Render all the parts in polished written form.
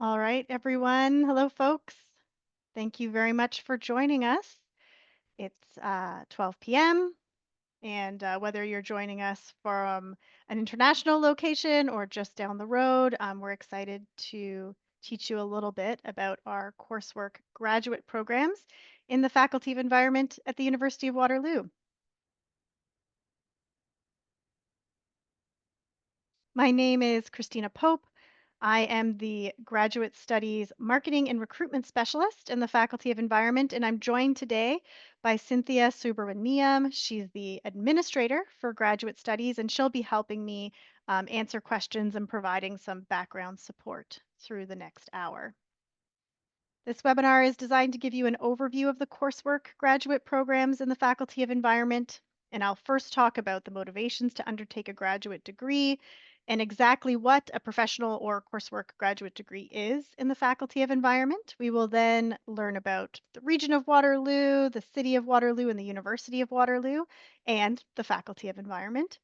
All right, everyone. Hello, folks. Thank you very much for joining us. It's 12 p.m., and whether you're joining us from an international location or just down the road, we're excited to teach you a little bit about our coursework graduate programs in the Faculty of Environment at the University of Waterloo. My name is Christina Pope. I am the Graduate Studies Marketing and Recruitment Specialist in the Faculty of Environment, and I'm joined today by Cynthia Subramaniam. She's the Administrator for Graduate Studies, and she'll be helping me answer questions and providing some background support through the next hour. This webinar is designed to give you an overview of the coursework graduate programs in the Faculty of Environment, and I'll first talk about the motivations to undertake a graduate degree and exactly what a professional or coursework graduate degree is in the Faculty of Environment. We will then learn about the region of Waterloo, the city of Waterloo, and the University of Waterloo, and the Faculty of Environment.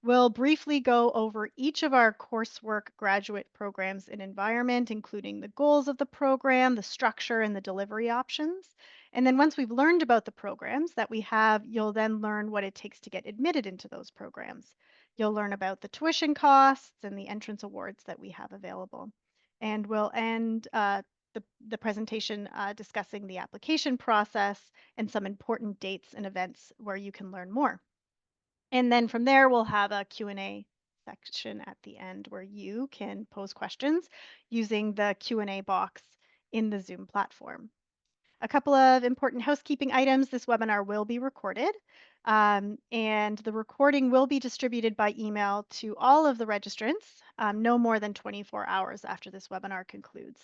We'll briefly go over each of our coursework graduate programs in environment, including the goals of the program, the structure, and the delivery options. And then once we've learned about the programs that we have, you'll then learn what it takes to get admitted into those programs. You'll learn about the tuition costs and the entrance awards that we have available. And we'll end the presentation discussing the application process and some important dates and events where you can learn more. And then from there, we'll have a Q&A section at the end where you can pose questions using the Q&A box in the Zoom platform. A couple of important housekeeping items. This webinar will be recorded, and the recording will be distributed by email to all of the registrants no more than 24 hours after this webinar concludes.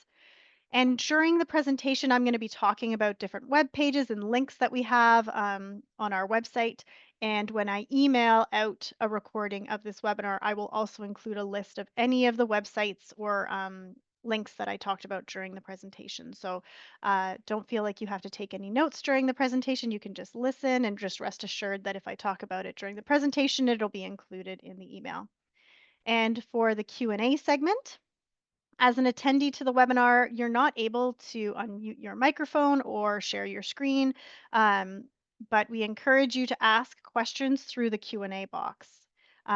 And during the presentation, I'm going to be talking about different web pages and links that we have on our website. And when I email out a recording of this webinar, I will also include a list of any of the websites or links that I talked about during the presentation. So don't feel like you have to take any notes during the presentation. You can just listen and just rest assured that if I talk about it during the presentation, it'll be included in the email. And for the Q&A segment, as an attendee to the webinar, you're not able to unmute your microphone or share your screen, but we encourage you to ask questions through the Q&A box.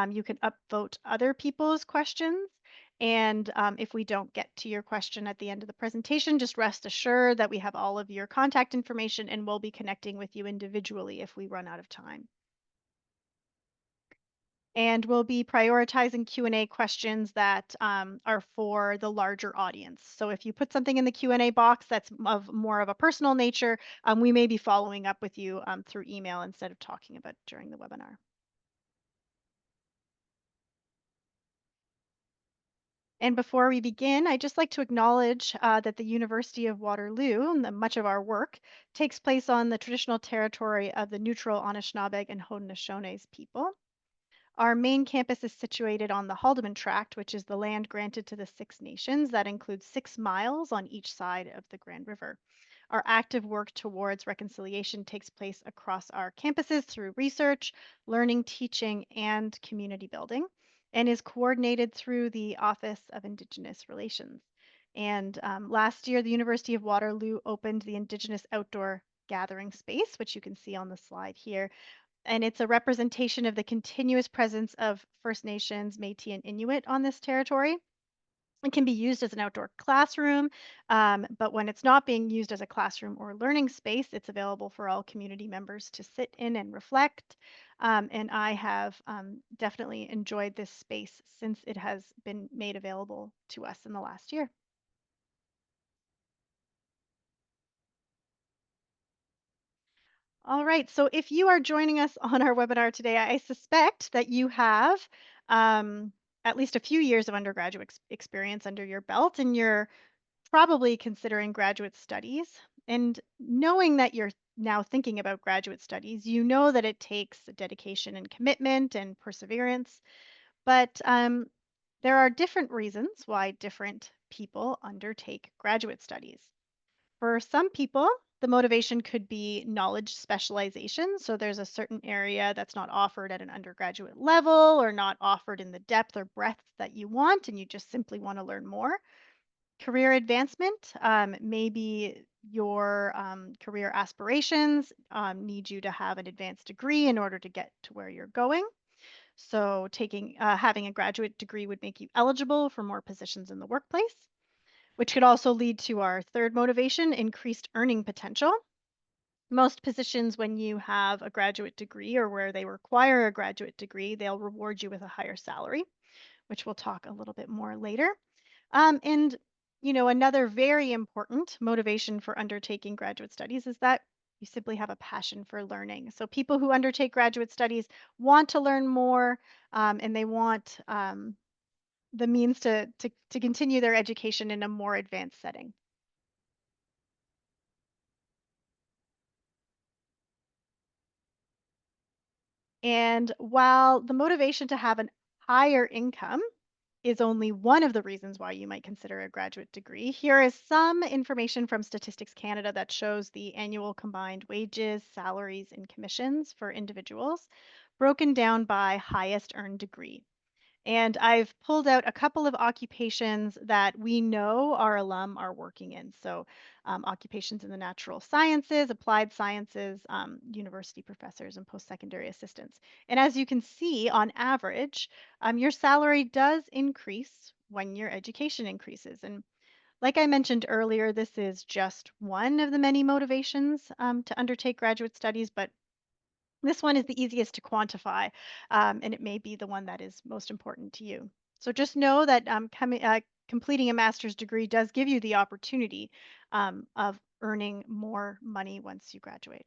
You can upvote other people's questions, and if we don't get to your question at the end of the presentation, just rest assured that we have all of your contact information and we'll be connecting with you individually if we run out of time. And we'll be prioritizing Q&A questions that are for the larger audience. So if you put something in the Q&A box that's of more of a personal nature, we may be following up with you through email instead of talking about it during the webinar. And before we begin, I'd just like to acknowledge that the University of Waterloo, and much of our work, takes place on the traditional territory of the neutral Anishinaabeg and Hautenoshones people. Our main campus is situated on the Haldeman Tract, which is the land granted to the Six Nations. That includes 6 miles on each side of the Grand River. Our active work towards reconciliation takes place across our campuses through research, learning, teaching, and community building, and is coordinated through the Office of Indigenous Relations. And last year, the University of Waterloo opened the Indigenous Outdoor Gathering Space, which you can see on the slide here, and it's a representation of the continuous presence of First Nations, Métis, and Inuit on this territory. It can be used as an outdoor classroom, but when it's not being used as a classroom or learning space, it's available for all community members to sit in and reflect. And I have definitely enjoyed this space since it has been made available to us in the last year. All right, so if you are joining us on our webinar today, I suspect that you have at least a few years of undergraduate experience under your belt, and you're probably considering graduate studies. And knowing that you're now thinking about graduate studies, you know that it takes dedication and commitment and perseverance, but there are different reasons why different people undertake graduate studies. For some people, the motivation could be knowledge specialization. So there's a certain area that's not offered at an undergraduate level or not offered in the depth or breadth that you want, and you just simply want to learn more. Career advancement, maybe your career aspirations need you to have an advanced degree in order to get to where you're going. So having a graduate degree would make you eligible for more positions in the workplace, which could also lead to our third motivation, increased earning potential. Most positions, when you have a graduate degree or where they require a graduate degree, they'll reward you with a higher salary, which we'll talk a little bit more later. And another very important motivation for undertaking graduate studies is that you simply have a passion for learning. So people who undertake graduate studies want to learn more, and they want the means to continue their education in a more advanced setting. And while the motivation to have an higher income is only one of the reasons why you might consider a graduate degree, here is some information from Statistics Canada that shows the annual combined wages, salaries, and commissions for individuals broken down by highest earned degree. And I've pulled out a couple of occupations that we know our alum are working in. So, occupations in the natural sciences, applied sciences, university professors, and post secondary assistants. And as you can see, on average, your salary does increase when your education increases. And like I mentioned earlier, this is just one of the many motivations to undertake graduate studies, but this one is the easiest to quantify, and it may be the one that is most important to you. So just know that completing a master's degree does give you the opportunity of earning more money once you graduate.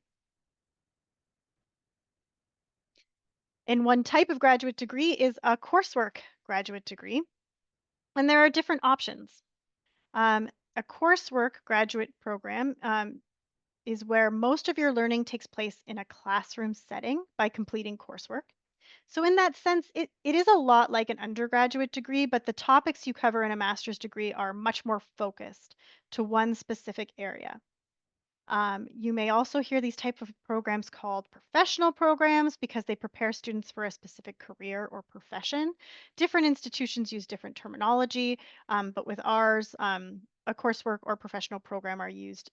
And one type of graduate degree is a coursework graduate degree, and there are different options. A coursework graduate program is where most of your learning takes place in a classroom setting by completing coursework. So, in that sense, it is a lot like an undergraduate degree, but the topics you cover in a master's degree are much more focused to one specific area. You may also hear these type of programs called professional programs because they prepare students for a specific career or profession. Different institutions use different terminology, but with ours, a coursework or professional program are used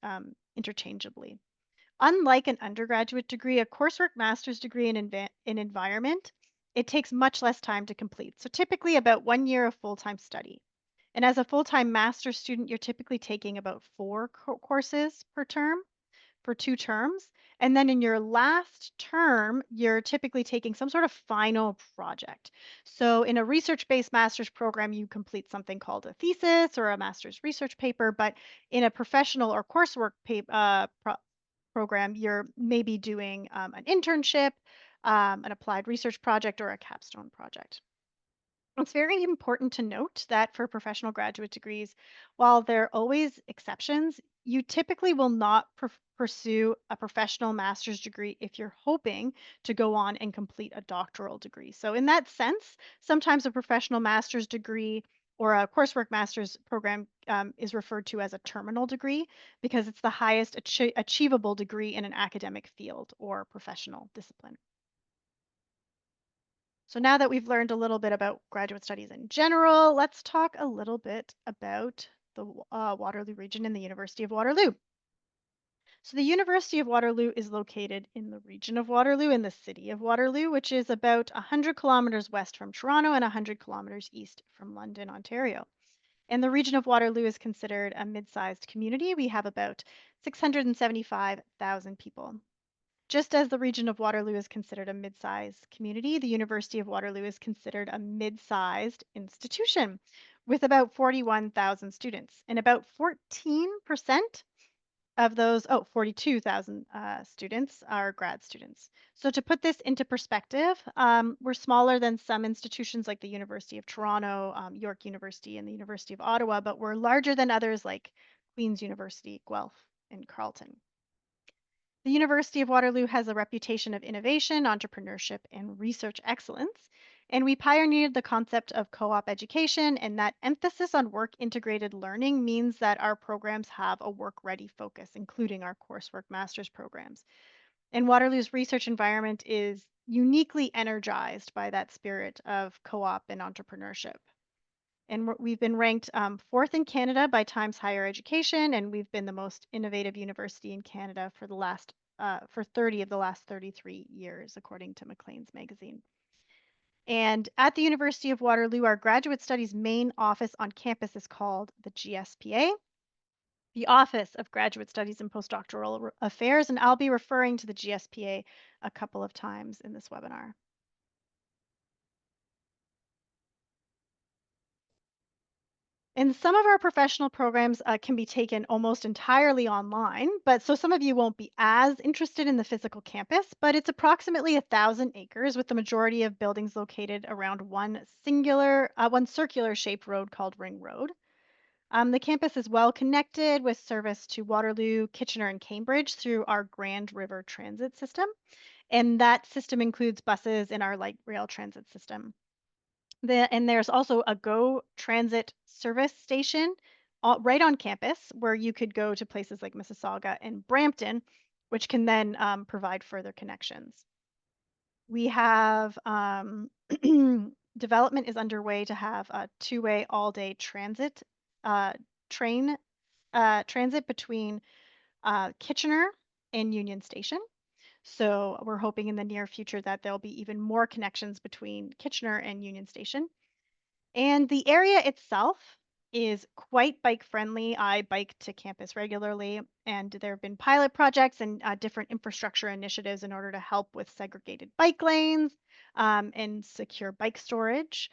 interchangeably. Unlike an undergraduate degree, a coursework master's degree in environment, it takes much less time to complete. So typically about 1 year of full-time study. And as a full-time master's student, you're typically taking about four courses per term for 2 terms. And then in your last term, you're typically taking some sort of final project. So in a research-based master's program, you complete something called a thesis or a master's research paper, but in a professional or coursework program, you're maybe doing an internship, an applied research project, or a capstone project. It's very important to note that for professional graduate degrees, while there are always exceptions, you typically will not pursue a professional master's degree if you're hoping to go on and complete a doctoral degree. So, in that sense, sometimes a professional master's degree or a coursework master's program is referred to as a terminal degree because it's the highest achievable degree in an academic field or professional discipline. So now that we've learned a little bit about graduate studies in general, let's talk a little bit about the Waterloo region and the University of Waterloo. So the University of Waterloo is located in the region of Waterloo in the city of Waterloo, which is about 100 kilometers west from Toronto and 100 kilometers east from London, Ontario. And the region of Waterloo is considered a mid-sized community. We have about 675,000 people. Just as the region of Waterloo is considered a mid-sized community, the University of Waterloo is considered a mid-sized institution with about 41,000 students. And about 14% of those, 42,000 students are grad students. So to put this into perspective, we're smaller than some institutions like the University of Toronto, York University, and the University of Ottawa, but we're larger than others like Queen's University, Guelph, and Carleton. The University of Waterloo has a reputation of innovation, entrepreneurship, and research excellence. And we pioneered the concept of co op education, and that emphasis on work integrated learning means that our programs have a work ready focus, including our coursework master's programs. And Waterloo's research environment is uniquely energized by that spirit of co op and entrepreneurship. And we've been ranked fourth in Canada by Times Higher Education, and we've been the most innovative university in Canada for the last for 30 of the last 33 years, according to Maclean's magazine. And at the University of Waterloo, our graduate studies main office on campus is called the GSPA, the Office of Graduate Studies and Postdoctoral Affairs, and I'll be referring to the GSPA a couple of times in this webinar. And some of our professional programs can be taken almost entirely online, but so some of you won't be as interested in the physical campus, but it's approximately 1,000 acres with the majority of buildings located around one circular shaped road called Ring Road. The campus is well connected with service to Waterloo, Kitchener, and Cambridge through our Grand River Transit system. And that system includes buses in our light rail transit system. And there's also a Go Transit service station right on campus where you could go to places like Mississauga and Brampton, which can then provide further connections. We have development is underway to have a two-way all-day transit uh, train transit between Kitchener and Union Station. So we're hoping in the near future that there'll be even more connections between Kitchener and Union Station. And the area itself is quite bike friendly. I bike to campus regularly, and there have been pilot projects and different infrastructure initiatives in order to help with segregated bike lanes and secure bike storage,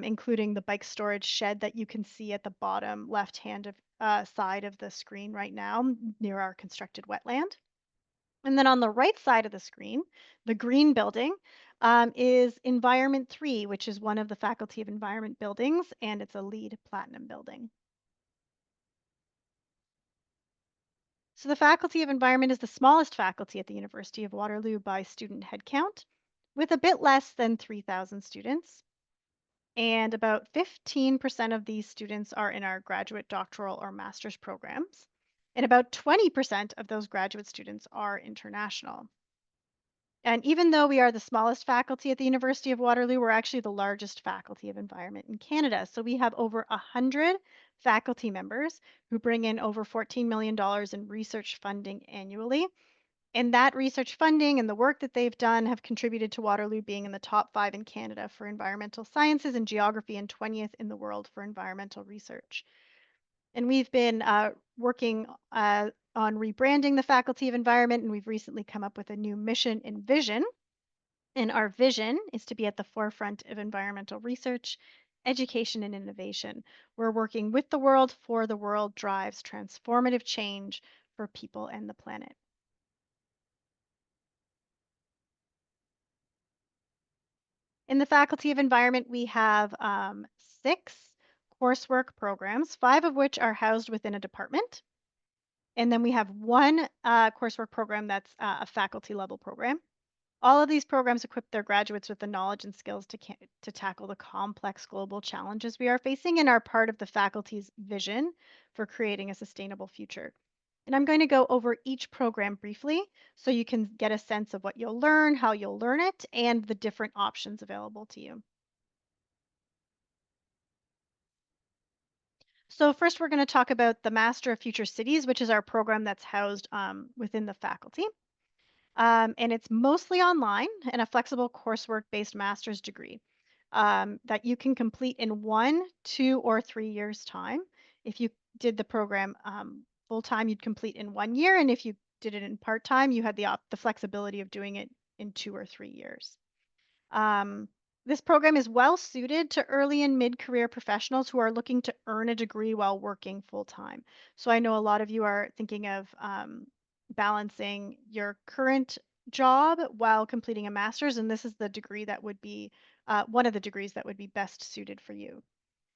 including the bike storage shed that you can see at the bottom left hand of side of the screen right now near our constructed wetland. And then on the right side of the screen, the green building is Environment 3, which is one of the Faculty of Environment buildings, and it's a LEED Platinum building. So the Faculty of Environment is the smallest faculty at the University of Waterloo by student headcount, with a bit less than 3,000 students. And about 15% of these students are in our graduate, doctoral, or master's programs. And about 20% of those graduate students are international. And even though we are the smallest faculty at the University of Waterloo, we're actually the largest faculty of environment in Canada. So we have over 100 faculty members who bring in over $14 million in research funding annually. And that research funding and the work that they've done have contributed to Waterloo being in the top 5 in Canada for environmental sciences and geography and 20th in the world for environmental research. And we've been working on rebranding the Faculty of Environment, and we've recently come up with a new mission and vision. And our vision is to be at the forefront of environmental research, education, and innovation. We're working with the world for the world drives transformative change for people and the planet. In the Faculty of Environment, we have 6 coursework programs, 5 of which are housed within a department. And then we have one coursework program that's a faculty level program. All of these programs equip their graduates with the knowledge and skills to tackle the complex global challenges we are facing and are part of the faculty's vision for creating a sustainable future. And I'm going to go over each program briefly so you can get a sense of what you'll learn, how you'll learn it, and the different options available to you. So first, we're going to talk about the Master of Future Cities, which is our program that's housed within the faculty. And it's mostly online and a flexible coursework-based master's degree that you can complete in 1, 2, or 3 years' time. If you did the program full time, you'd complete in 1 year, and if you did it in part time, you had the flexibility of doing it in 2 or 3 years. This program is well suited to early and mid-career professionals who are looking to earn a degree while working full time. So I know a lot of you are thinking of balancing your current job while completing a master's, and this is the degree that would be one of the degrees that would be best suited for you.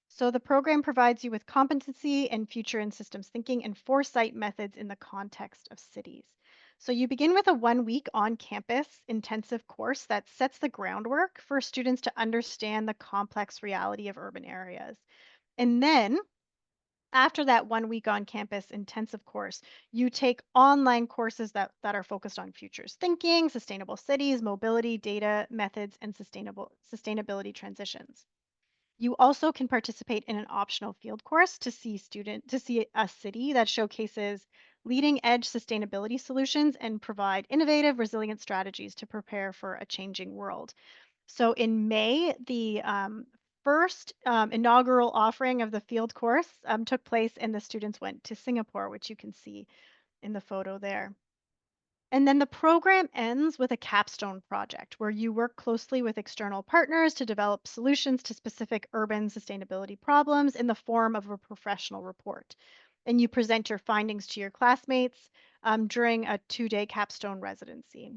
So the program provides you with competency and future and systems thinking and foresight methods in the context of cities. So you begin with a 1 week on-campus intensive course that sets the groundwork for students to understand the complex reality of urban areas. And then after that 1 week on campus intensive course, you take online courses that are focused on futures thinking, sustainable cities, mobility, data methods, and sustainability transitions. You also can participate in an optional field course to see a city that showcases leading edge sustainability solutions and provide innovative resilient strategies to prepare for a changing world. So in May, the first inaugural offering of the field course took place, and the students went to Singapore, which you can see in the photo there. And then the program ends with a capstone project where you work closely with external partners to develop solutions to specific urban sustainability problems in the form of a professional report. And you present your findings to your classmates during a 2 day capstone residency.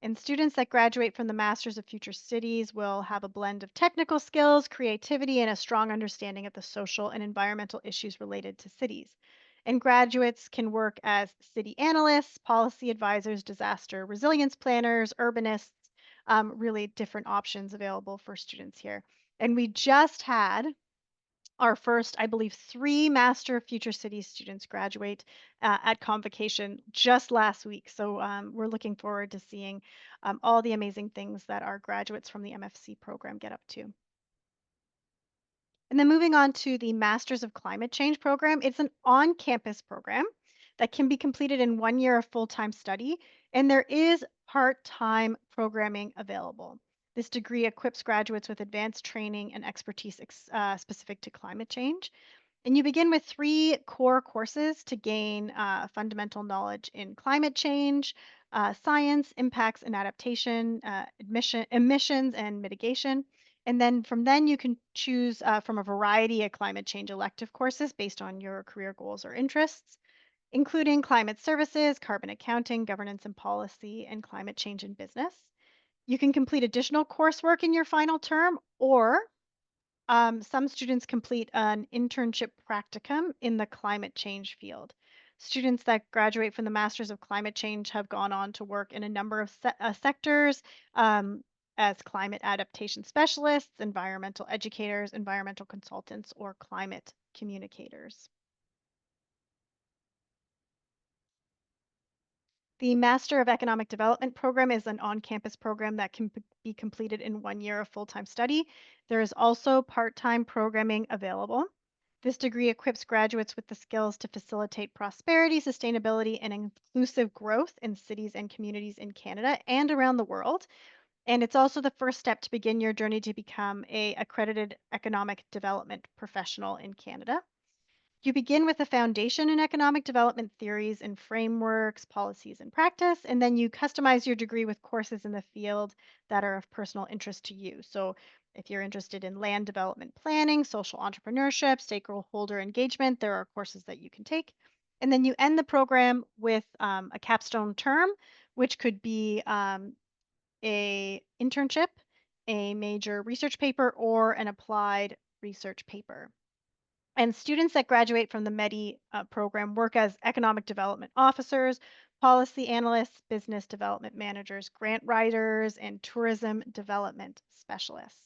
And students that graduate from the Masters of Future Cities will have a blend of technical skills, creativity, and a strong understanding of the social and environmental issues related to cities. And graduates can work as city analysts, policy advisors, disaster resilience planners, urbanists, really different options available for students here. And we just had our first, I believe, three Master of Future Cities students graduate at convocation just last week. So we're looking forward to seeing all the amazing things that our graduates from the MFC program get up to. And then moving on to the Masters of Climate Change program, it's an on campus program that can be completed in 1 year of full time study, and there is part time programming available. This degree equips graduates with advanced training and expertise specific to climate change. And you begin with three core courses to gain fundamental knowledge in climate change, science, impacts and adaptation, emissions and mitigation. And then from then you can choose from a variety of climate change elective courses based on your career goals or interests, including climate services, carbon accounting, governance and policy, and climate change in business. You can complete additional coursework in your final term, or some students complete an internship practicum in the climate change field. Students that graduate from the Masters of Climate Change have gone on to work in a number of sectors as climate adaptation specialists, environmental educators, environmental consultants, or climate communicators. The Master of Economic Development program is an on campus program that can be completed in 1 year of full time study. There is also part time programming available. This degree equips graduates with the skills to facilitate prosperity, sustainability, and inclusive growth in cities and communities in Canada and around the world. And it's also the first step to begin your journey to become a accredited economic development professional in Canada. You begin with a foundation in economic development theories and frameworks, policies, and practice, and then you customize your degree with courses in the field that are of personal interest to you. So, if you're interested in land development planning, social entrepreneurship, stakeholder engagement, there are courses that you can take. And then you end the program with a capstone term, which could be a internship, a major research paper, or an applied research paper. And students that graduate from the MEDI program work as economic development officers, policy analysts, business development managers, grant writers, and tourism development specialists.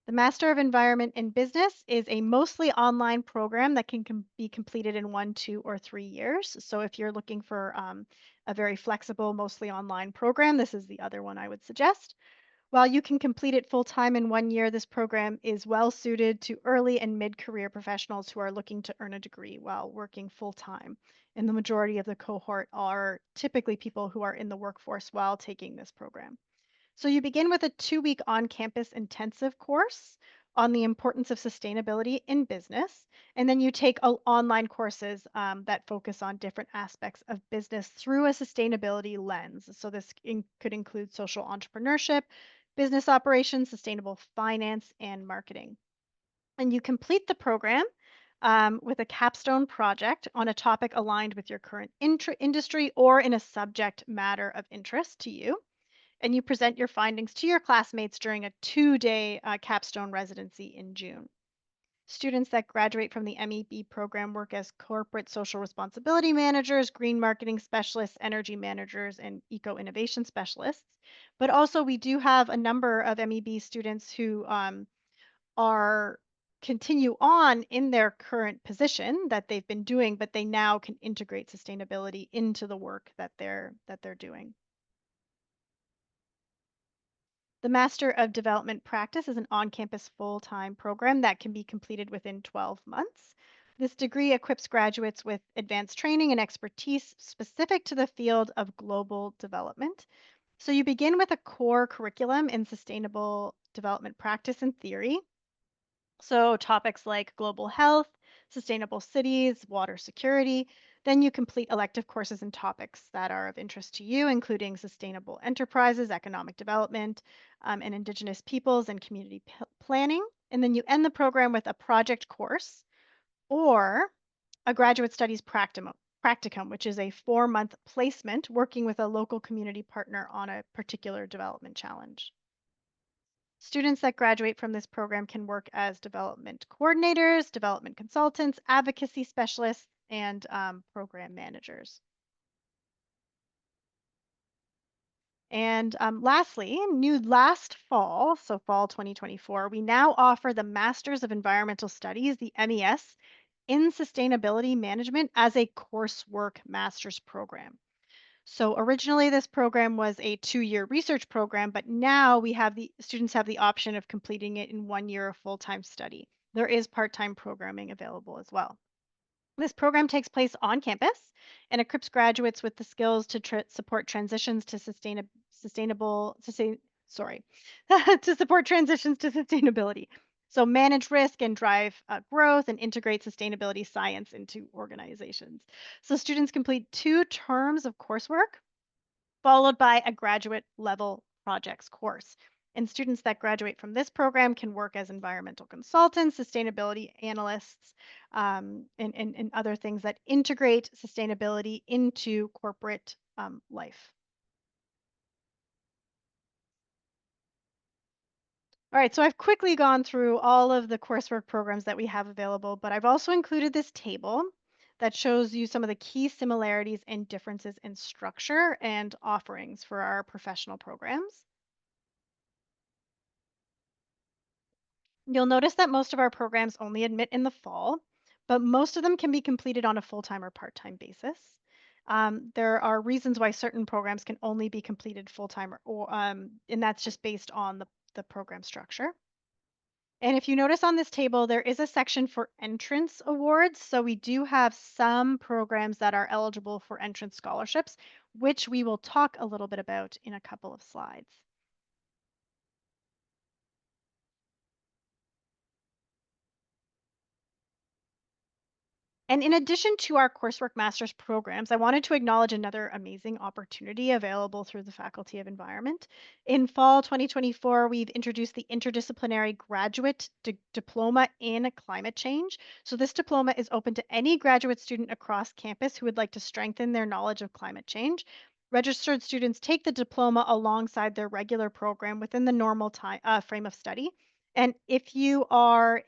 The Master of Environment in Business is a mostly online program that can be completed in 1, 2, or 3 years. So if you're looking for a very flexible, mostly online program, this is the other one I would suggest. While you can complete it full time in 1 year, this program is well suited to early and mid career professionals who are looking to earn a degree while working full time. And the majority of the cohort are typically people who are in the workforce while taking this program. So you begin with a 2 week on campus intensive course on the importance of sustainability in business. And then you take online courses that focus on different aspects of business through a sustainability lens. So this could include social entrepreneurship, business operations, sustainable finance, and marketing. And you complete the program with a capstone project on a topic aligned with your current industry or in a subject matter of interest to you, and you present your findings to your classmates during a 2 day capstone residency in June. Students that graduate from the MEB program work as corporate social responsibility managers, green marketing specialists, energy managers, and eco innovation specialists. But also, we do have a number of MEB students who are continue on in their current position that they've been doing, but they now can integrate sustainability into the work that they're doing. The Master of Development Practice is an on campus full time program that can be completed within 12 months. This degree equips graduates with advanced training and expertise specific to the field of global development. So you begin with a core curriculum in sustainable development practice and theory. So topics like global health, sustainable cities, water security. Then you complete elective courses and topics that are of interest to you, including sustainable enterprises, economic development, and indigenous peoples and community planning. And then you end the program with a project course or a graduate studies practicum, which is a 4-month placement working with a local community partner on a particular development challenge. Students that graduate from this program can work as development coordinators, development consultants, advocacy specialists, and program managers. And lastly, new last fall, so fall 2024, we now offer the Masters of Environmental Studies, the MES, in Sustainability Management as a coursework master's program. So originally this program was a 2-year research program, but now we have the students have the option of completing it in 1 year of full-time study. There is part-time programming available as well. This program takes place on campus and equips graduates with the skills to support transitions to sorry, to support transitions to sustainability. So manage risk and drive growth and integrate sustainability science into organizations. So students complete 2 terms of coursework followed by a graduate level projects course. And students that graduate from this program can work as environmental consultants, sustainability analysts, and other things that integrate sustainability into corporate life. All right, so I've quickly gone through all of the coursework programs that we have available, but I've also included this table that shows you some of the key similarities and differences in structure and offerings for our professional programs. You'll notice that most of our programs only admit in the fall, but most of them can be completed on a full-time or part-time basis. There are reasons why certain programs can only be completed full-time and that's just based on the program structure. And if you notice on this table, there is a section for entrance awards. So we do have some programs that are eligible for entrance scholarships, which we will talk a little bit about in a couple of slides. And in addition to our coursework master's programs, I wanted to acknowledge another amazing opportunity available through the Faculty of Environment. In fall 2024, we've introduced the interdisciplinary graduate diploma in climate change. So this diploma is open to any graduate student across campus who would like to strengthen their knowledge of climate change. Registered students take the diploma alongside their regular program within the normal time frame of study. And if you have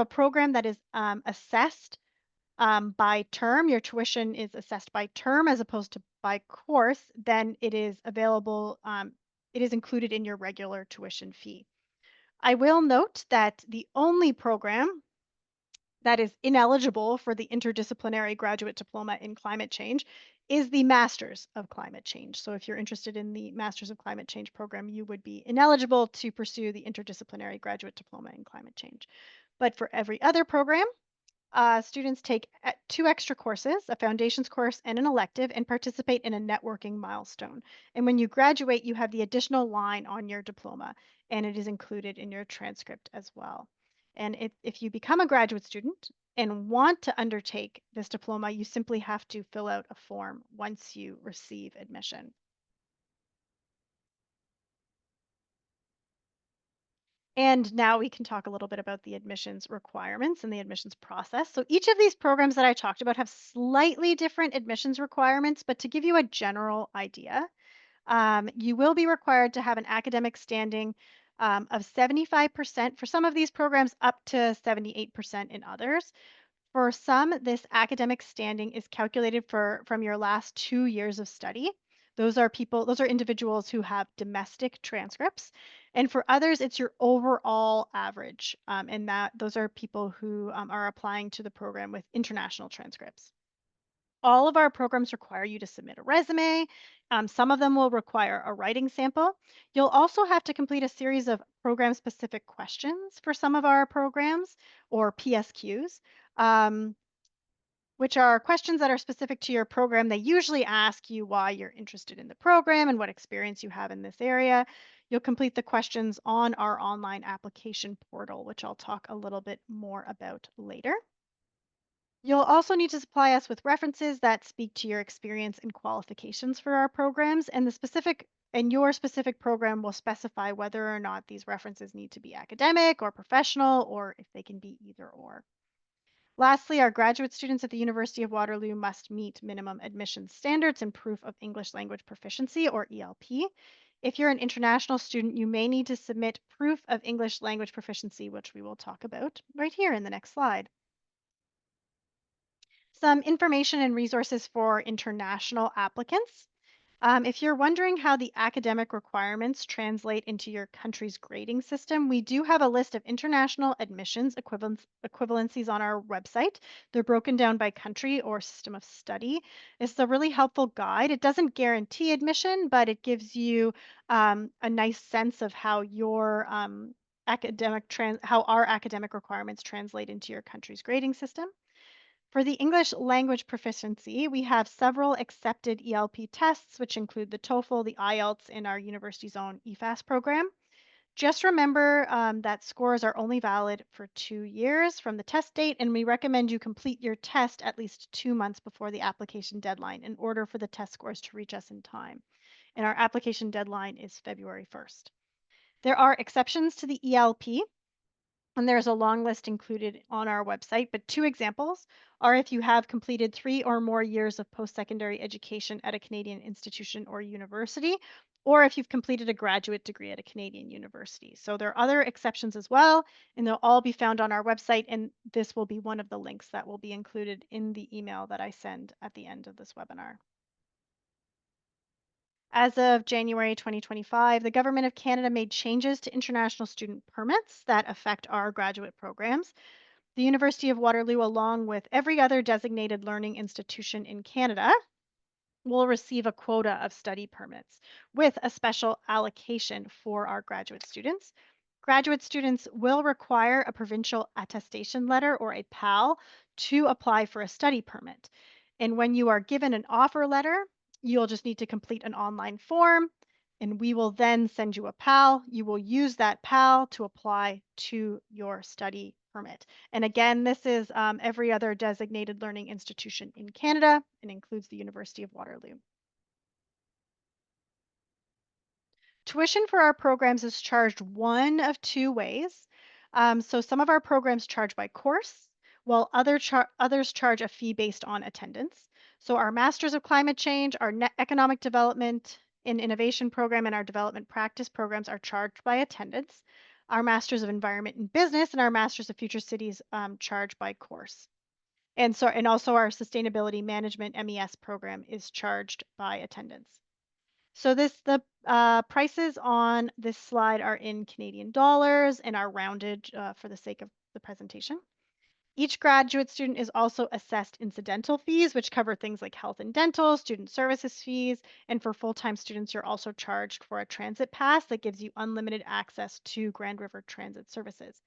a program that is assessed by term, your tuition is assessed by term as opposed to by course, then it is available, it is included in your regular tuition fee. I will note that the only program that is ineligible for the interdisciplinary graduate diploma in climate change is the Masters of Climate Change. So if you're interested in the Masters of Climate Change program, you would be ineligible to pursue the interdisciplinary graduate diploma in climate change. But for every other program, students take 2 extra courses, a foundations course and an elective, and participate in a networking milestone. And when you graduate, you have the additional line on your diploma, and it is included in your transcript as well. And if you become a graduate student and want to undertake this diploma, you simply have to fill out a form once you receive admission. And now we can talk a little bit about the admissions requirements and the admissions process. So each of these programs that I talked about have slightly different admissions requirements, but to give you a general idea, you will be required to have an academic standing of 75% for some of these programs, up to 78% in others. For some, this academic standing is calculated from your last 2 years of study. Those are individuals who have domestic transcripts. And for others, it's your overall average. And those are people who are applying to the program with international transcripts. All of our programs require you to submit a resume. Some of them will require a writing sample. You'll also have to complete a series of program specific questions for some of our programs or PSQs. Um, which are questions that are specific to your program. They usually ask you why you're interested in the program and what experience you have in this area. You'll complete the questions on our online application portal, which I'll talk a little bit more about later. You'll also need to supply us with references that speak to your experience and qualifications for our programs, and your specific program will specify whether or not these references need to be academic or professional, or if they can be either or. Lastly, our graduate students at the University of Waterloo must meet minimum admission standards and proof of English language proficiency, or ELP. If you're an international student, you may need to submit proof of English language proficiency, which we will talk about right here in the next slide. Some information and resources for international applicants. If you're wondering how the academic requirements translate into your country's grading system, we do have a list of international admissions equivalencies on our website. They're broken down by country or system of study. It's a really helpful guide. It doesn't guarantee admission, but it gives you a nice sense of how how our academic requirements translate into your country's grading system. For the English language proficiency, we have several accepted ELP tests, which include the TOEFL, the IELTS, and our university's own EFAS program. Just remember that scores are only valid for 2 years from the test date, and we recommend you complete your test at least 2 months before the application deadline in order for the test scores to reach us in time. And our application deadline is February 1st. There are exceptions to the ELP, and there's a long list included on our website, but two examples are if you have completed 3 or more years of post-secondary education at a Canadian institution or university, or if you've completed a graduate degree at a Canadian university. So there are other exceptions as well, and they'll all be found on our website, and this will be one of the links that will be included in the email that I send at the end of this webinar. As of January 2025, the Government of Canada made changes to international student permits that affect our graduate programs. The University of Waterloo, along with every other designated learning institution in Canada, will receive a quota of study permits with a special allocation for our graduate students. Graduate students will require a provincial attestation letter or a PAL to apply for a study permit. And when you are given an offer letter, you'll just need to complete an online form and we will then send you a PAL. You will use that PAL to apply to your study permit. And again, this is every other designated learning institution in Canada and includes the University of Waterloo. Tuition for our programs is charged one of two ways. So some of our programs charge by course, while others charge a fee based on attendance. So our Masters of Climate Change, our Economic Development and Innovation program, and our Development Practice programs are charged by attendance. Our Masters of Environment and Business and our Masters of Future Cities charge by course. And also our Sustainability Management MES program is charged by attendance. So the prices on this slide are in Canadian dollars and are rounded for the sake of the presentation. Each graduate student is also assessed incidental fees, which cover things like health and dental, student services fees, and for full-time students, you're also charged for a transit pass that gives you unlimited access to Grand River Transit services.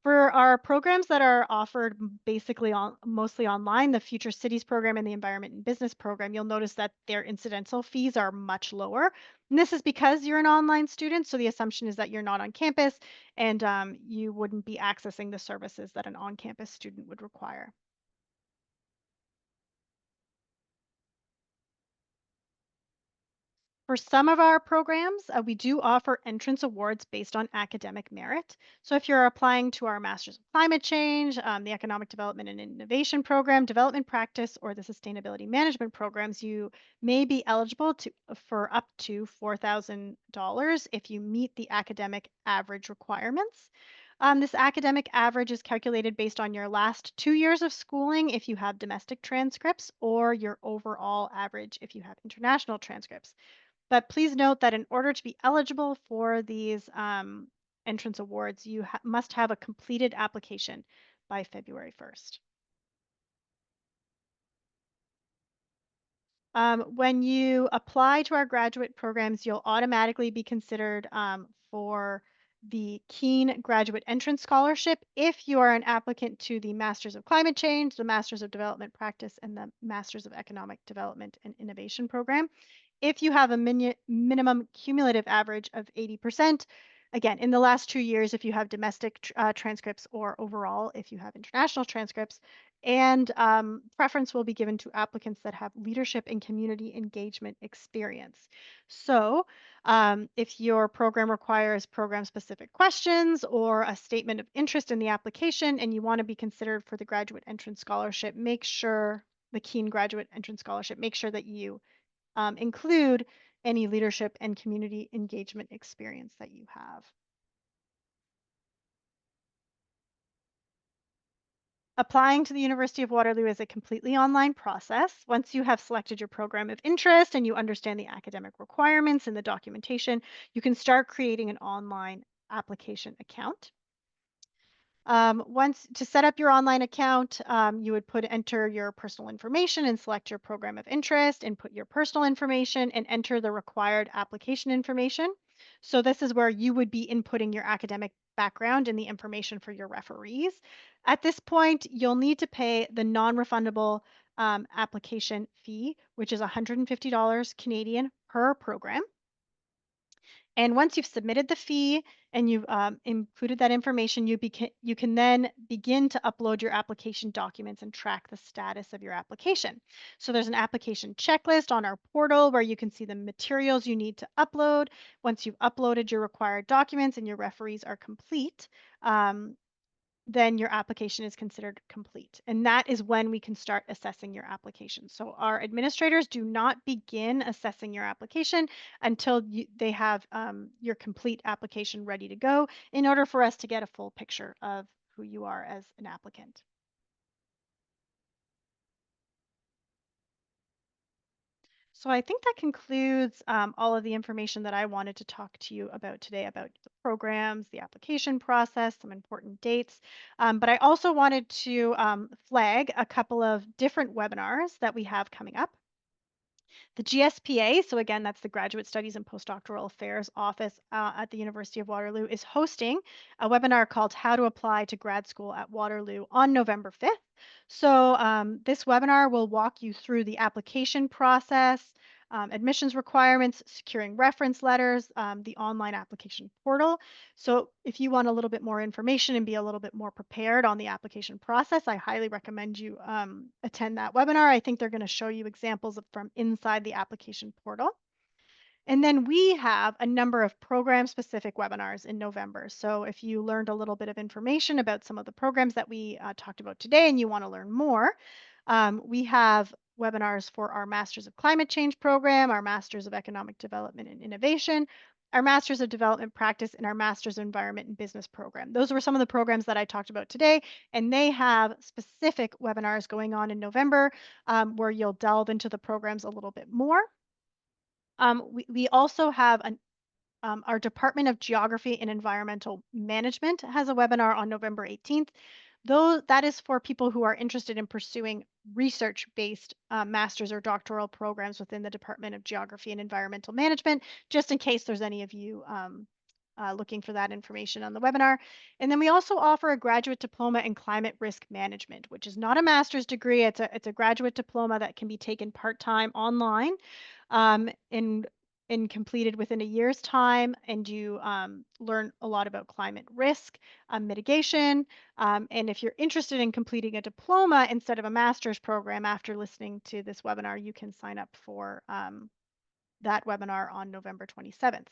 For our programs that are offered mostly online, the Future Cities program and the Environment and Business program, you'll notice that their incidental fees are much lower. And this is because you're an online student, so the assumption is that you're not on campus and you wouldn't be accessing the services that an on-campus student would require. For some of our programs, we do offer entrance awards based on academic merit. So if you're applying to our Masters of Climate Change, the Economic Development and Innovation program, Development Practice, or the Sustainability Management programs, you may be eligible for up to $4,000 if you meet the academic average requirements. This academic average is calculated based on your last 2 years of schooling if you have domestic transcripts, or your overall average if you have international transcripts. But please note that in order to be eligible for these entrance awards, you must have a completed application by February 1st. When you apply to our graduate programs, you'll automatically be considered for the Keen Graduate Entrance Scholarship if you are an applicant to the Masters of Climate Change, the Masters of Development Practice, and the Masters of Economic Development and Innovation program. If you have a minimum cumulative average of 80%, again, in the last 2 years, if you have domestic transcripts or overall, if you have international transcripts, and preference will be given to applicants that have leadership and community engagement experience. So, if your program requires program specific questions or a statement of interest in the application and you want to be considered for the graduate entrance scholarship, make sure the Keen Graduate Entrance Scholarship, make sure that you include any leadership and community engagement experience that you have. Applying to the University of Waterloo is a completely online process. Once you have selected your program of interest and you understand the academic requirements and the documentation, you can start creating an online application account. Once to set up your online account, you would enter your personal information and select your program of interest, input your personal information and enter the required application information. So this is where you would be inputting your academic background and the information for your referees. At this point, you'll need to pay the non-refundable application fee, which is $150 Canadian per program. And once you've submitted the fee and you've included that information, you can then begin to upload your application documents and track the status of your application. So there's an application checklist on our portal where you can see the materials you need to upload. Once you've uploaded your required documents and your referees are complete, then your application is considered complete. And that is when we can start assessing your application. So our administrators do not begin assessing your application until they have your complete application ready to go in order for us to get a full picture of who you are as an applicant. So I think that concludes all of the information that I wanted to talk to you about today about the programs, the application process, some important dates. But I also wanted to flag a couple of different webinars that we have coming up. The GSPA, so again, that's the Graduate Studies and Postdoctoral Affairs Office at the University of Waterloo, is hosting a webinar called How to Apply to Grad School at Waterloo on November 5th. So this webinar will walk you through the application process, admissions requirements, securing reference letters, the online application portal. So if you want a little bit more information and be a little bit more prepared on the application process, I highly recommend you attend that webinar. I think they're going to show you examples from inside the application portal. And then we have a number of program specific webinars in November. So if you learned a little bit of information about some of the programs that we talked about today and you want to learn more, we have webinars for our Masters of Climate Change program, our Masters of Economic Development and Innovation, our Masters of Development Practice, and our Masters of Environment and Business program. Those were some of the programs that I talked about today, and they have specific webinars going on in November where you'll delve into the programs a little bit more. We also have our Department of Geography and Environmental Management has a webinar on November 18th. Though that is for people who are interested in pursuing research-based master's or doctoral programs within the Department of Geography and Environmental Management, just in case there's any of you looking for that information on the webinar. And then we also offer a graduate diploma in climate risk management, which is not a master's degree. It's a graduate diploma that can be taken part-time online and completed within a year's time, and you learn a lot about climate risk mitigation. And if you're interested in completing a diploma instead of a master's program after listening to this webinar, you can sign up for that webinar on November 27th.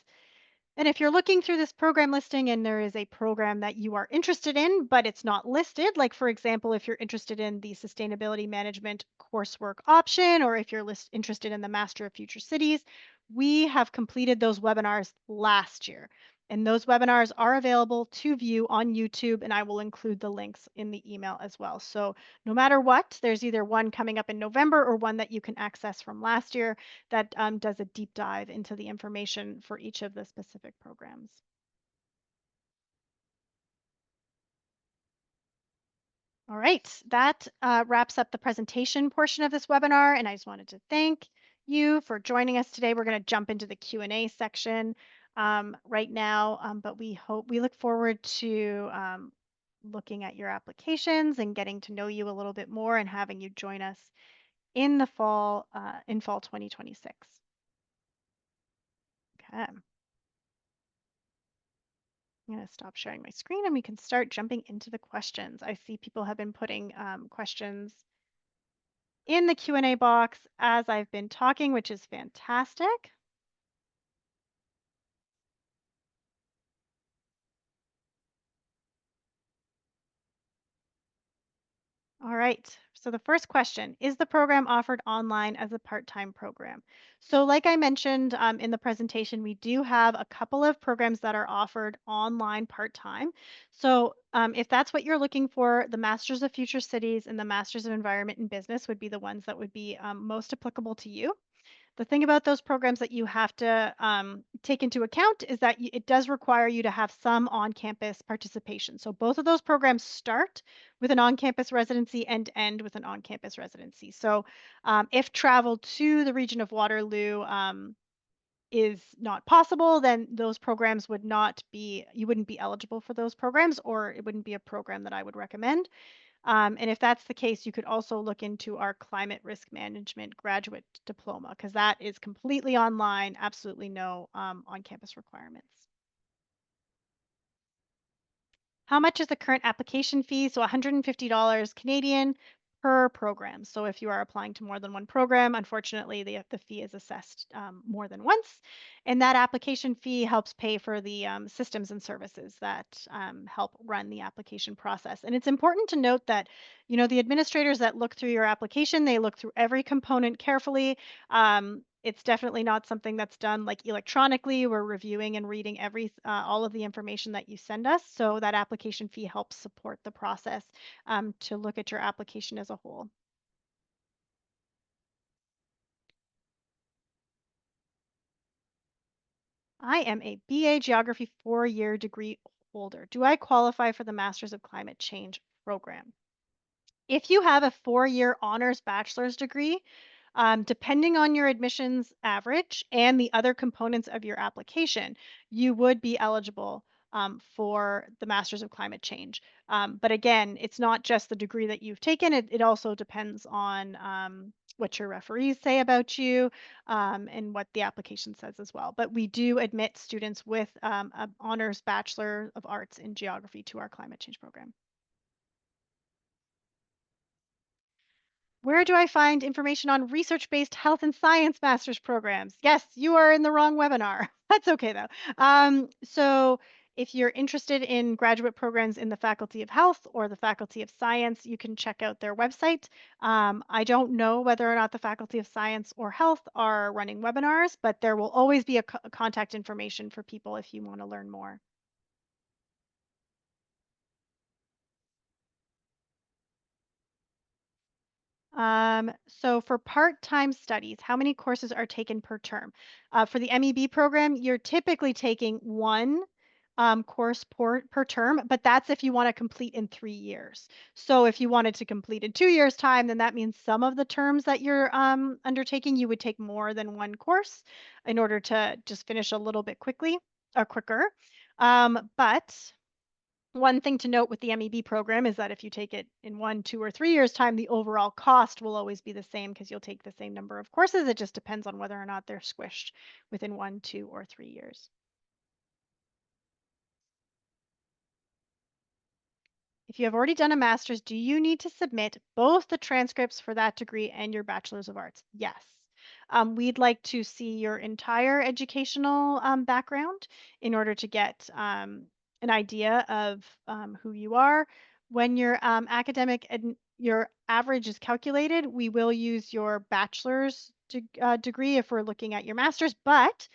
And if you're looking through this program listing and there is a program that you are interested in, but it's not listed, like for example, if you're interested in the Sustainability Management coursework option, or if you're interested in the Master of Future Cities, we have completed those webinars last year. And those webinars are available to view on YouTube, and I will include the links in the email as well. So no matter what, there's either one coming up in November or one that you can access from last year that does a deep dive into the information for each of the specific programs. All right, that wraps up the presentation portion of this webinar, and I just wanted to thank you for joining us today. We're going to jump into the Q&A section right now, but we look forward to looking at your applications and getting to know you a little bit more and having you join us in the fall 2026. Okay. I'm going to stop sharing my screen and we can start jumping into the questions. I see people have been putting questions in the Q&A box as I've been talking, which is fantastic. All right. So the first question, is the program offered online as a part-time program? So like I mentioned in the presentation, we do have a couple of programs that are offered online part-time. So if that's what you're looking for, the Masters of Future Cities and the Masters of Environment and Business would be the ones that would be most applicable to you. The thing about those programs that you have to take into account is that it does require you to have some on-campus participation. So both of those programs start with an on-campus residency and end with an on-campus residency. So if travel to the region of Waterloo is not possible, then those programs would not be, you wouldn't be eligible for those programs, or it wouldn't be a program that I would recommend. And if that's the case, you could also look into our climate risk management graduate diploma because that is completely online, absolutely no on-campus requirements. How much is the current application fee? So $150 Canadian per program. So if you are applying to more than one program, unfortunately, the fee is assessed more than once. And that application fee helps pay for the systems and services that help run the application process. And it's important to note that, you know, the administrators that look through your application, they look through every component carefully. It's definitely not something that's done like electronically. We're reviewing and reading all of the information that you send us. So that application fee helps support the process to look at your application as a whole. I am a BA Geography 4-year degree holder. Do I qualify for the Masters of Climate Change program? If you have a 4-year honors bachelor's degree, depending on your admissions average and the other components of your application, you would be eligible for the Masters of Climate Change. But again, it's not just the degree that you've taken, it also depends on what your referees say about you and what the application says as well. But we do admit students with an honors Bachelor of Arts in Geography to our climate change program. Where do I find information on research-based health and science master's programs? Yes, you are in the wrong webinar. That's okay though. So if you're interested in graduate programs in the Faculty of Health or the Faculty of Science, you can check out their website. I don't know whether or not the Faculty of Science or Health are running webinars, but there will always be a contact information for people if you want to learn more. So for part-time studies, how many courses are taken per term? For the MEB program, you're typically taking one course per term, but that's if you want to complete in 3 years. So if you wanted to complete in 2 years' time, then that means some of the terms that you're undertaking, you would take more than one course in order to just finish a little bit quickly or quicker. But one thing to note with the MEB program is that if you take it in 1, 2, or 3 years' time, the overall cost will always be the same because you'll take the same number of courses. It just depends on whether or not they're squished within 1, 2, or 3 years. If you have already done a master's, do you need to submit both the transcripts for that degree and your bachelor's of arts? Yes. We'd like to see your entire educational background in order to get an idea of who you are. When your academic and your average is calculated, we will use your bachelor's degree if we're looking at your master's, but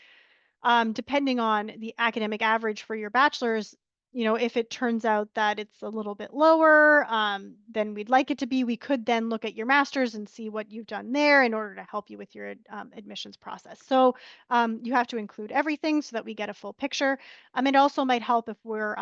depending on the academic average for your bachelor's, you know, if it turns out that it's a little bit lower than we'd like it to be, we could then look at your master's and see what you've done there in order to help you with your admissions process. So you have to include everything so that we get a full picture. It also might help if we're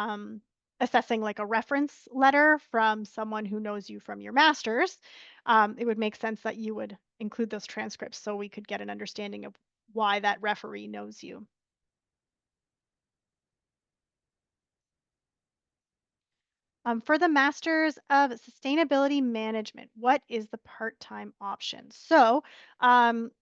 assessing like a reference letter from someone who knows you from your master's. it would make sense that you would include those transcripts so we could get an understanding of why that referee knows you. For the Masters of Sustainability Management, what is the part-time option? So, um,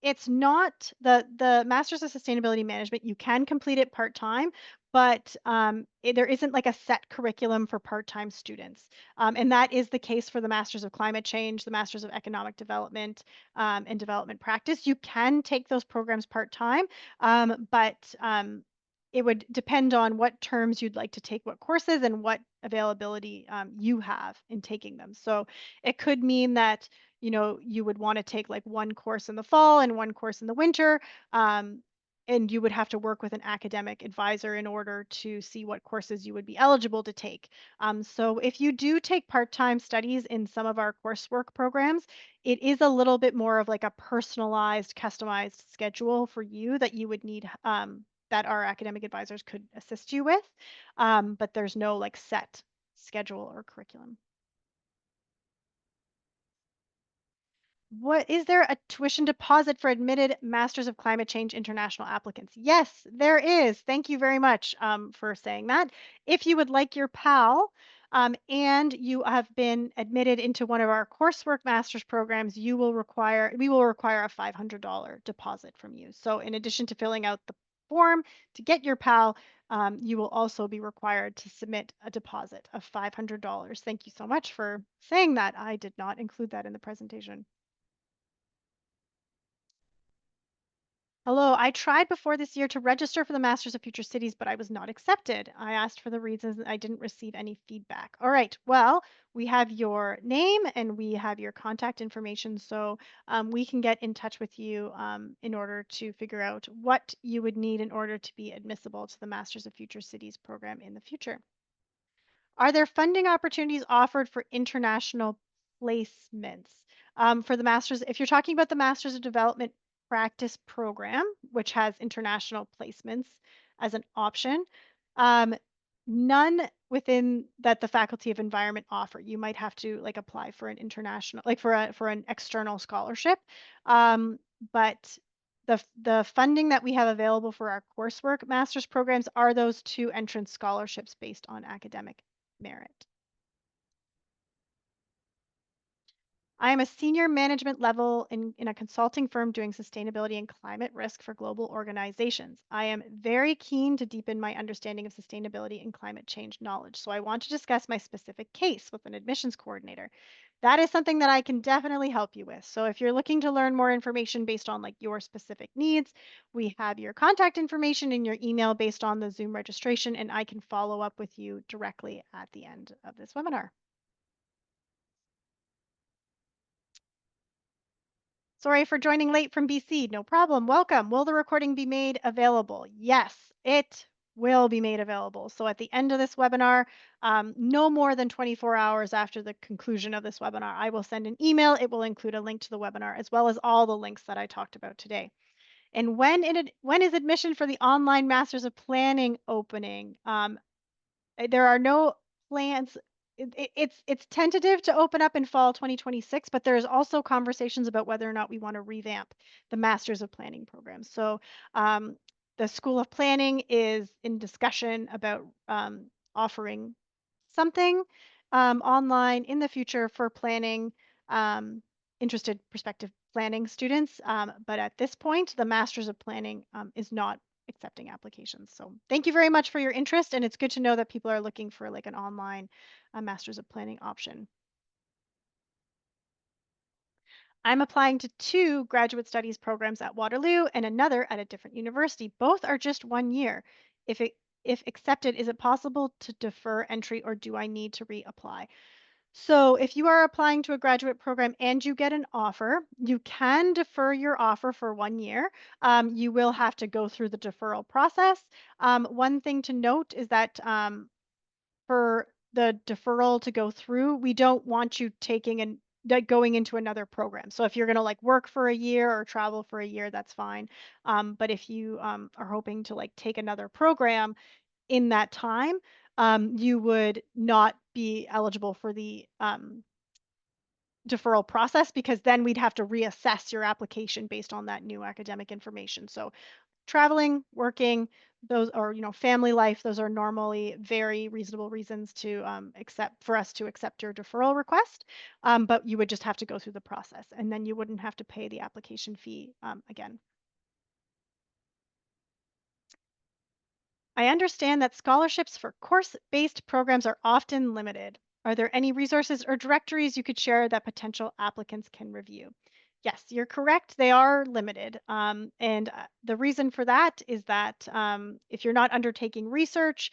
it's not the Masters of Sustainability Management. You can complete it part-time, but there isn't like a set curriculum for part-time students. And that is the case for the Masters of Climate Change, the Masters of Economic Development, and Development Practice. You can take those programs part-time, but it would depend on what terms you'd like to take, what courses, and what availability you have in taking them. So it could mean that you would want to take like one course in the fall and one course in the winter. Um, and you would have to work with an academic advisor in order to see what courses you would be eligible to take. So if you do take part-time studies in some of our coursework programs, it is a little bit more of like a personalized, customized schedule for you that you would need that our academic advisors could assist you with. But there's no like set schedule or curriculum. What is there a tuition deposit for admitted Masters of Climate Change international applicants? Yes, there is. Thank you very much for saying that. If you would like your PAL and you have been admitted into one of our coursework master's programs, we will require a $500 deposit from you. So in addition to filling out the form to get your PAL, you will also be required to submit a deposit of $500. Thank you so much for saying that. I did not include that in the presentation. Hello, I tried before this year to register for the Masters of Future Cities, but I was not accepted. I asked for the reasons and I didn't receive any feedback. All right, well, we have your name and we have your contact information, so we can get in touch with you in order to figure out what you would need in order to be admissible to the Masters of Future Cities program in the future. Are there funding opportunities offered for international placements? For the master's, if you're talking about the Master's of Development Practice program, which has international placements as an option, um, none within that the Faculty of Environment offer. You might have to like apply for an international, like for an external scholarship. But the funding that we have available for our coursework master's programs are those two entrance scholarships based on academic merit. I am a senior management level in a consulting firm doing sustainability and climate risk for global organizations. I am very keen to deepen my understanding of sustainability and climate change knowledge. So I want to discuss my specific case with an admissions coordinator. That is something that I can definitely help you with. So if you're looking to learn more information based on like your specific needs, we have your contact information and your email based on the Zoom registration, and I can follow up with you directly at the end of this webinar. Sorry for joining late from BC. No problem. Welcome. Will the recording be made available? Yes, it will be made available. So at the end of this webinar, no more than 24 hours after the conclusion of this webinar, I will send an email. It will include a link to the webinar as well as all the links that I talked about today. And when is admission for the online Masters of Planning opening? There are no plans. It's tentative to open up in fall 2026, but there's also conversations about whether or not we want to revamp the Masters of Planning program. So um, the School of Planning is in discussion about offering something online in the future for planning, interested prospective planning students. But at this point, the Masters of Planning is not accepting applications. So thank you very much for your interest. And it's good to know that people are looking for like an online Masters of Planning option. I'm applying to two graduate studies programs at Waterloo and another at a different university. Both are just 1 year. If accepted, is it possible to defer entry or do I need to reapply? So if you are applying to a graduate program and you get an offer, you can defer your offer for 1 year. You will have to go through the deferral process. One thing to note is that for the deferral to go through, we don't want you taking and like going into another program. So if you're going to like work for a year or travel for a year, that's fine. But if you are hoping to like take another program in that time, you would not be eligible for the deferral process because then we'd have to reassess your application based on that new academic information. So traveling, working, those are, family life, those are normally very reasonable reasons to accept for us to accept your deferral request. But you would just have to go through the process and then you wouldn't have to pay the application fee again. I understand that scholarships for course-based programs are often limited. Are there any resources or directories you could share that potential applicants can review? Yes, you're correct. They are limited. And the reason for that is that if you're not undertaking research,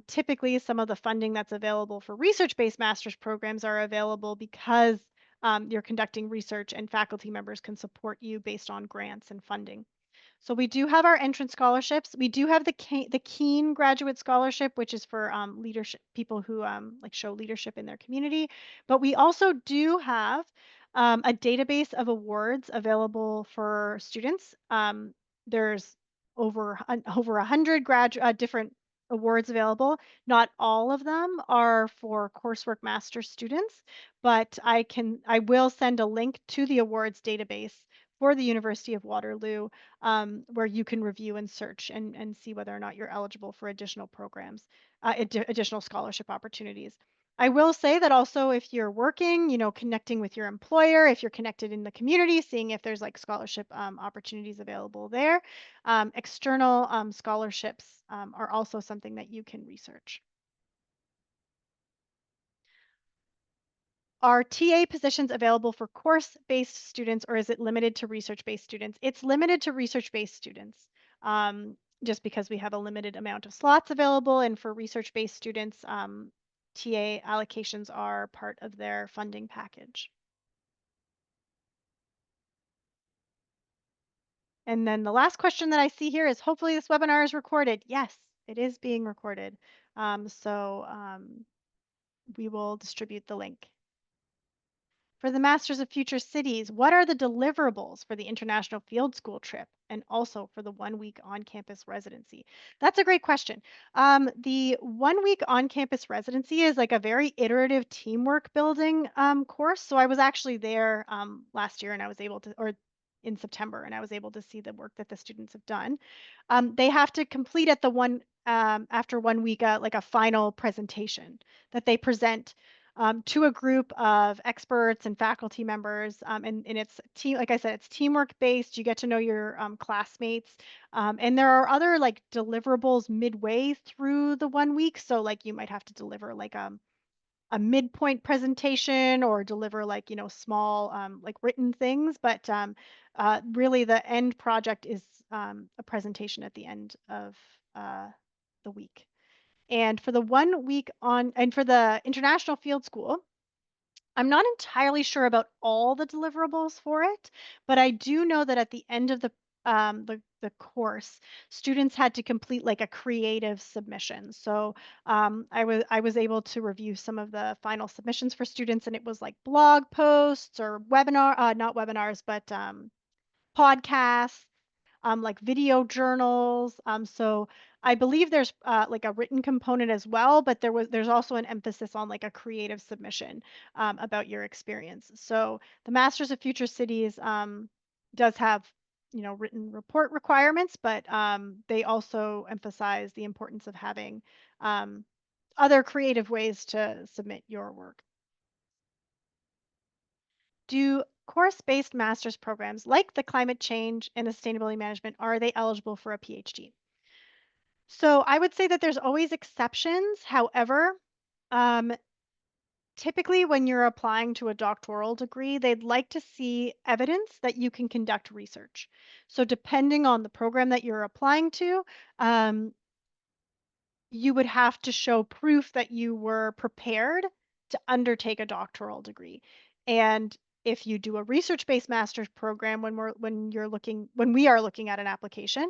typically some of the funding that's available for research-based master's programs are available because you're conducting research and faculty members can support you based on grants and funding. So we do have our entrance scholarships. We do have the Keen Graduate Scholarship, which is for leadership people who like show leadership in their community. But we also do have a database of awards available for students. There's over 100 different awards available. Not all of them are for coursework master students, but I will send a link to the awards database for the University of Waterloo where you can review and search and see whether or not you're eligible for additional programs, additional scholarship opportunities. I will say that also if you're working, connecting with your employer, if you're connected in the community, seeing if there's like scholarship opportunities available there. External scholarships are also something that you can research. Are TA positions available for course-based students or is it limited to research-based students? It's limited to research-based students just because we have a limited amount of slots available. And for research-based students, TA allocations are part of their funding package. And then the last question that I see here is hopefully this webinar is recorded. Yes, it is being recorded. So we will distribute the link. For the Masters of Future Cities, what are the deliverables for the International Field School trip and also for the 1 week on-campus residency? That's a great question. The 1 week on-campus residency is like a very iterative teamwork building course. So I was actually there last year and I was able to, or in September, and I was able to see the work that the students have done. They have to complete at the one after 1 week, like a final presentation that they present to a group of experts and faculty members. And it's team, like I said, it's teamwork based. You get to know your classmates. And there are other like deliverables midway through the 1 week. So like you might have to deliver like a midpoint presentation or deliver like, small like written things. But really the end project is a presentation at the end of the week. And for the 1 week on, and for the International Field School, I'm not entirely sure about all the deliverables for it, but I do know that at the end of the course, students had to complete like a creative submission. So I was able to review some of the final submissions for students, and it was like blog posts or not webinars, but podcasts, like video journals. So I believe there's like a written component as well, but there's also an emphasis on like a creative submission about your experience. So the Masters of Future Cities does have written report requirements, but they also emphasize the importance of having um, other creative ways to submit your work. Do course-based master's programs like the climate change and the sustainability management, are they eligible for a PhD? So I would say that there's always exceptions. However, um, typically when you're applying to a doctoral degree, they'd like to see evidence that you can conduct research. So depending on the program that you're applying to, um, you would have to show proof that you were prepared to undertake a doctoral degree. And if you do a research-based master's program, when we are looking at an application,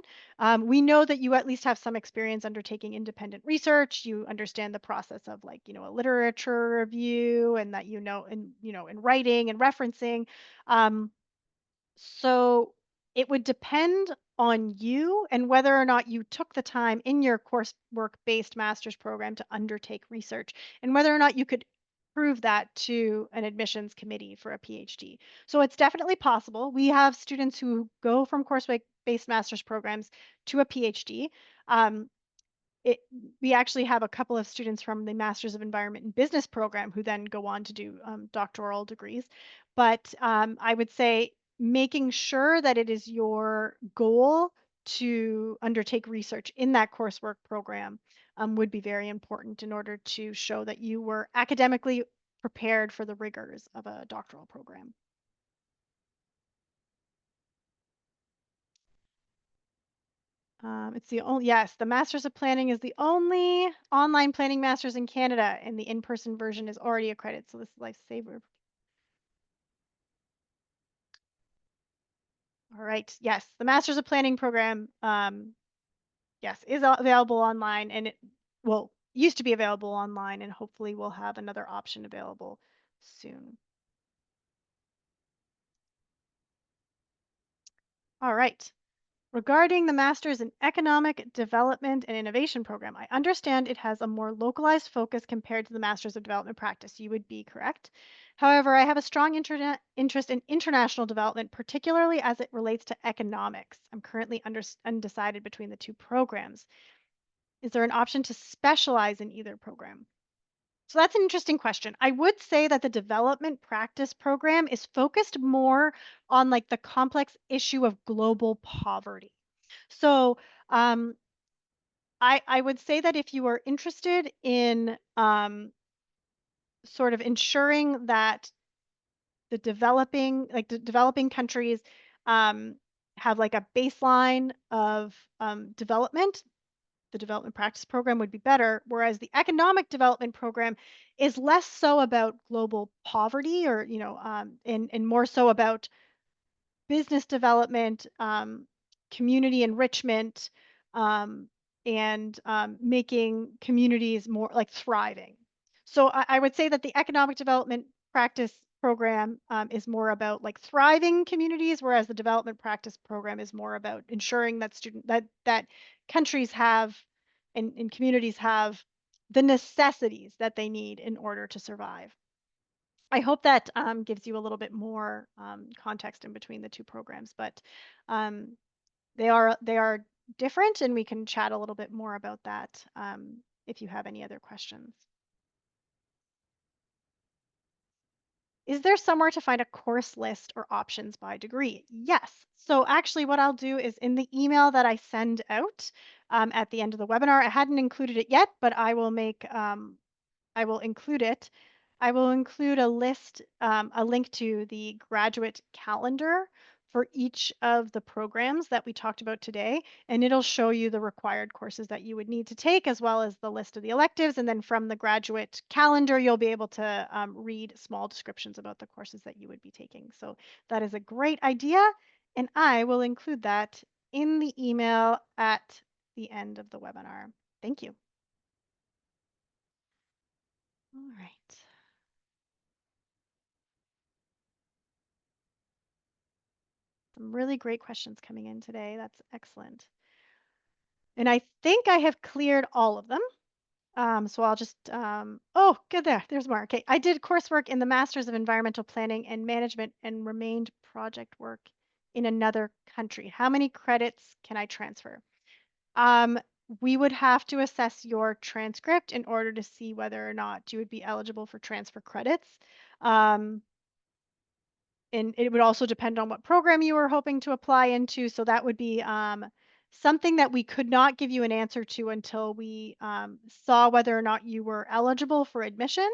we know that you at least have some experience undertaking independent research. You understand the process of like, a literature review, and that in writing and referencing. Um, so it would depend on you and whether or not you took the time in your coursework based master's program to undertake research and whether or not you could prove that to an admissions committee for a PhD. So it's definitely possible. We have students who go from coursework-based master's programs to a PhD. Um, it, we actually have a couple of students from the Masters of Environment and Business program who then go on to do doctoral degrees. But I would say making sure that it is your goal to undertake research in that coursework program would be very important in order to show that you were academically prepared for the rigors of a doctoral program. It's the only, yes, the Masters of Planning is the only online planning masters in Canada, and the in-person version is already accredited. So this is lifesaver. All right. Yes, the Masters of Planning program, yes, is available online, and it well used to be available online, and hopefully we'll have another option available soon. All right. Regarding the Masters in Economic Development and Innovation program, I understand it has a more localized focus compared to the Masters of Development Practice. You would be correct. However, I have a strong interest in international development, particularly as it relates to economics. I'm currently undecided between the two programs. Is there an option to specialize in either program? So that's an interesting question. I would say that the development practice program is focused more on like the complex issue of global poverty. So um, I would say that if you are interested in sort of ensuring that the developing countries um, have like a baseline of development, the development practice program would be better, whereas the economic development program is less so about global poverty or, and more so about business development, community enrichment, um, and making communities more like thriving. So I would say that the economic development practice program is more about like thriving communities, whereas the development practice program is more about ensuring that that countries have and communities have the necessities that they need in order to survive. I hope that gives you a little bit more context in between the two programs, but um, they are different, and we can chat a little bit more about that if you have any other questions. Is there somewhere to find a course list or options by degree? Yes. So actually, what I'll do is in the email that I send out at the end of the webinar, I hadn't included it yet, but I will include it. I will include a list, a link to the graduate calendar for each of the programs that we talked about today, and it'll show you the required courses that you would need to take, as well as the list of the electives. And then from the graduate calendar, you'll be able to read small descriptions about the courses that you would be taking. So that is a great idea, and I will include that in the email at the end of the webinar. Thank you. All right. Some really great questions coming in today. That's excellent. And I think I have cleared all of them. So I'll just, oh, good there. There's more. Okay. I did coursework in the Masters of Environmental Planning and Management and remained project work in another country. How many credits can I transfer? Um, we would have to assess your transcript in order to see whether or not you would be eligible for transfer credits. Um, and it would also depend on what program you were hoping to apply into. So that would be something that we could not give you an answer to until we saw whether or not you were eligible for admission.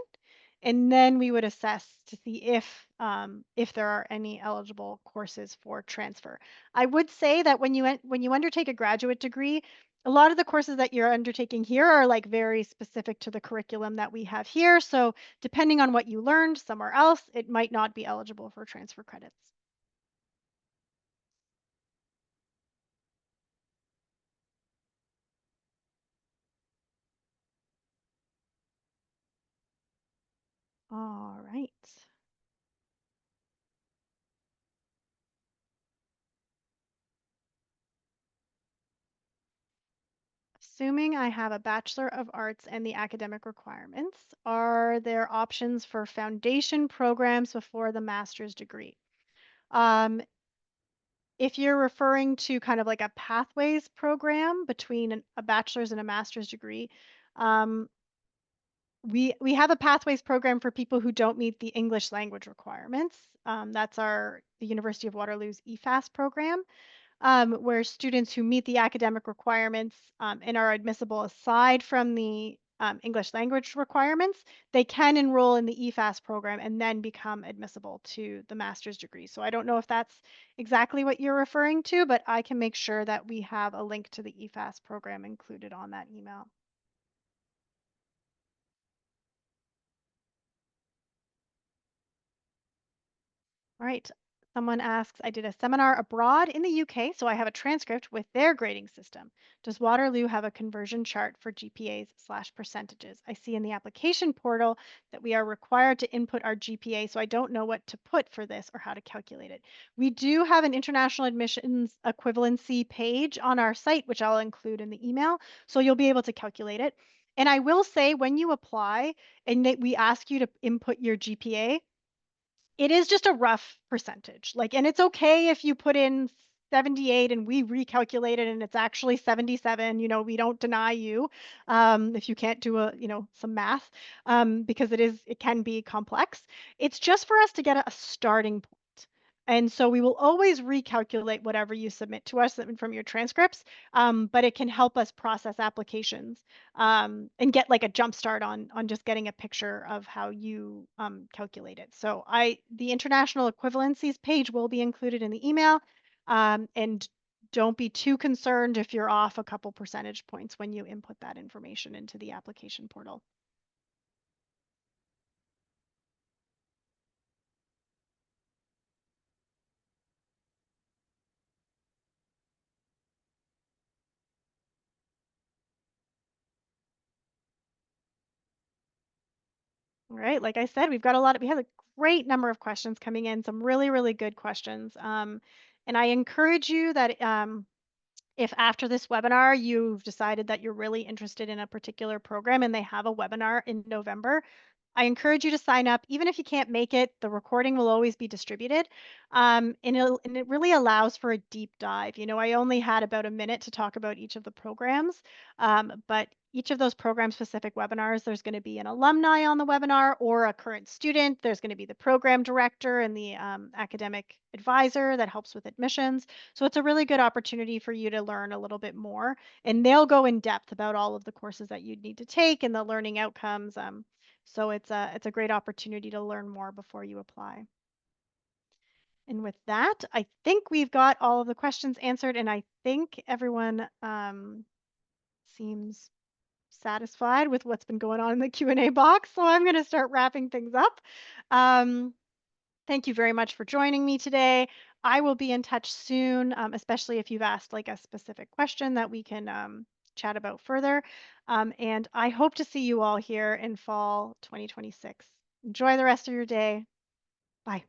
And then we would assess to see if there are any eligible courses for transfer. I would say that when you undertake a graduate degree, a lot of the courses that you're undertaking here are like very specific to the curriculum that we have here. So depending on what you learned somewhere else, it might not be eligible for transfer credits. All right. assuming I have a Bachelor of Arts and the academic requirements, are there options for foundation programs before the master's degree? Um, if you're referring to kind of like a pathways program between a bachelor's and a master's degree, um, we have a pathways program for people who don't meet the English language requirements. That's the University of Waterloo's EFAS program, where students who meet the academic requirements and are admissible aside from the English language requirements, they can enroll in the EFAS program and then become admissible to the master's degree. So I don't know if that's exactly what you're referring to, but I can make sure that we have a link to the EFAS program included on that email. All right. Someone asks, I did a seminar abroad in the UK, so I have a transcript with their grading system. Does Waterloo have a conversion chart for GPAs/percentages? I see in the application portal that we are required to input our GPA, so I don't know what to put for this or how to calculate it. We do have an international admissions equivalency page on our site, which I'll include in the email, so you'll be able to calculate it. And I will say when you apply and we ask you to input your GPA, it is just a rough percentage. Like, and it's okay if you put in 78 and we recalculate it and it's actually 77. We don't deny you if you can't do some math, because it can be complex. It's just for us to get a starting point. And so we will always recalculate whatever you submit to us from your transcripts, but it can help us process applications and get like a jump start on just getting a picture of how you calculate it. So the international equivalencies page will be included in the email, and don't be too concerned if you're off a couple percentage points when you input that information into the application portal. All right, like I said, we have a great number of questions coming in, some really, really good questions. And I encourage you that if after this webinar you've decided that you're really interested in a particular program and they have a webinar in November, I encourage you to sign up. Even if you can't make it, the recording will always be distributed. And it really allows for a deep dive. I only had about a minute to talk about each of the programs, but each of those program specific webinars, there's going to be an alumni on the webinar or a current student. There's going to be the program director and the academic advisor that helps with admissions. So it's a really good opportunity for you to learn a little bit more. And they'll go in depth about all of the courses that you'd need to take and the learning outcomes. So it's a great opportunity to learn more before you apply. And with that, I think we've got all of the questions answered, and I think everyone seems satisfied with what's been going on in the Q&A box. So I'm going to start wrapping things up. Um, Thank you very much for joining me today. I will be in touch soon, especially if you've asked like a specific question that we can chat about further. And I hope to see you all here in fall 2026. Enjoy the rest of your day. Bye.